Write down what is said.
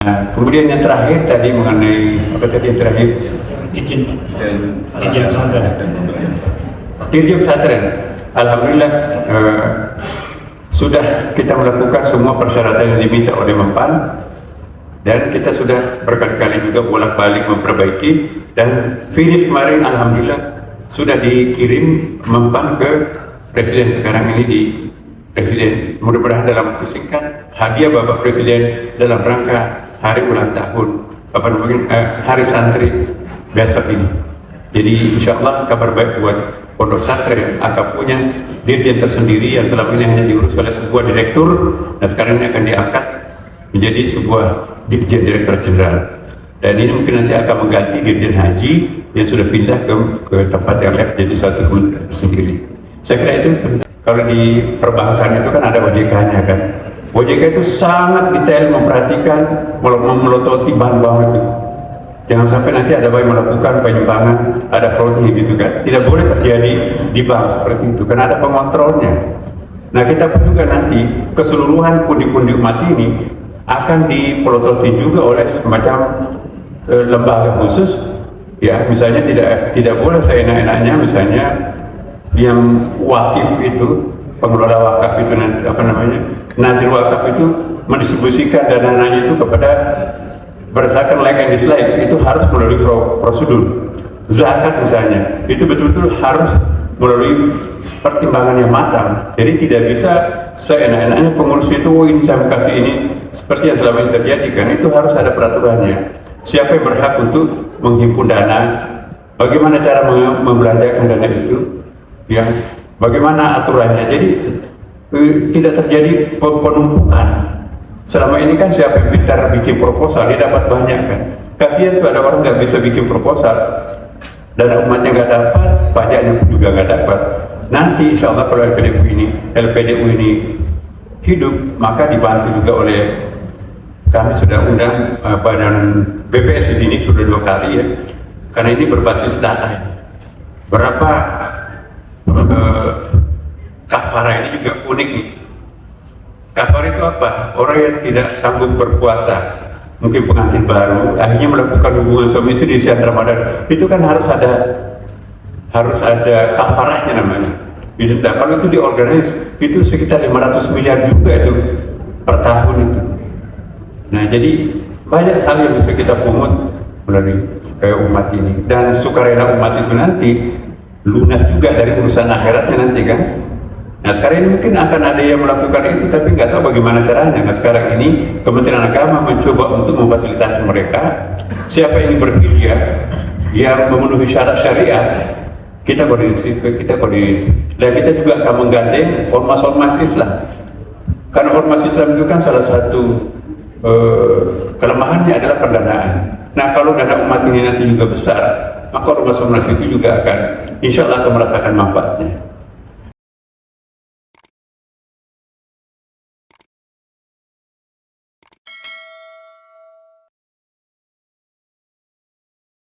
Nah, kemudian yang terakhir tadi mengenai apa tadi yang terakhir? Dirjen pesantren. Alhamdulillah sudah kita melakukan semua persyaratan yang diminta oleh Mempan, dan kita sudah berkali-kali juga bolak-balik memperbaiki, dan finish kemarin alhamdulillah sudah dikirim Mempan ke Presiden sekarang ini di Presiden. Mudah-mudahan dalam waktu singkat hadiah Bapak Presiden dalam rangka hari ulang tahun Hari Santri besok ini. Jadi insya Allah kabar baik buat Pondok Pesantren akan punya dirjen tersendiri yang selama ini hanya diurus oleh sebuah direktur, dan sekarang ini akan diangkat menjadi sebuah dirjen direktur jenderal. Dan ini mungkin nanti akan mengganti dirjen haji yang sudah pindah ke tempat yang lain jadi satu kementerian tersendiri. Saya kira itu kalau di perbankan itu kan ada OJK-nya kan. OJK itu sangat detail memperhatikan, melototi bank-bank itu. Jangan sampai nanti ada yang melakukan penyimpangan, ada fraudnya gitu kan. Tidak boleh terjadi di bank seperti itu, karena ada pengontrolnya. Nah, kita pun juga nanti keseluruhan pundi-pundi umat ini akan dipelototi juga oleh semacam lembaga khusus. Ya, misalnya tidak boleh seenak-enaknya, misalnya yang wakif itu, pengelola wakaf itu nanti apa namanya, nazir wakaf itu mendistribusikan dana-dananya itu kepada berdasarkan like and dislike, itu harus melalui prosedur. Zakat misalnya, itu betul-betul harus melalui pertimbangan yang matang. Jadi tidak bisa seenak-enaknya pengurusnya itu, ini saya kasih ini, seperti yang selama ini terjadi kan, itu harus ada peraturannya. Siapa yang berhak untuk menghimpun dana, bagaimana cara membelanjakan dana itu, ya, bagaimana aturannya. Jadi tidak terjadi penumpukan. Selama ini kan siapa yang pintar bikin proposal, dia dapat banyak kan. Kasihan tuh ada orang nggak bisa bikin proposal, dana umatnya nggak dapat, pajaknya pun juga nggak dapat. Nanti insya Allah kalau LPDU ini hidup, maka dibantu juga oleh, kami sudah undang badan BPS di sini sudah 2 kali ya, karena ini berbasis data. Berapa kafara ini juga unik nih. Kafar itu apa? Orang yang tidak sanggup berpuasa, mungkin pengantin baru, akhirnya melakukan hubungan suami istri di siang Ramadan, itu kan harus ada kafarahnya namanya. Nah, kalau itu diorganize, itu sekitar 500 miliar juga itu per tahun itu. Nah, jadi banyak hal yang bisa kita pungut melalui umat ini, dan sukarela umat itu nanti lunas juga dari urusan akhiratnya nanti kan. Nah, sekarang ini mungkin akan ada yang melakukan itu, tapi nggak tahu bagaimana caranya. Nah, sekarang ini Kementerian Agama mencoba untuk memfasilitasi mereka. Siapa yang berhijrah yang memenuhi syarat syariat, kita koordinasi. Dan kita juga akan menggandeng ormas-ormas Islam. Karena ormas Islam itu kan salah satu kelemahannya adalah pendanaan. Nah, kalau dana umat ini nanti juga besar, maka ormas-ormas itu juga akan insya Allah akan merasakan manfaatnya.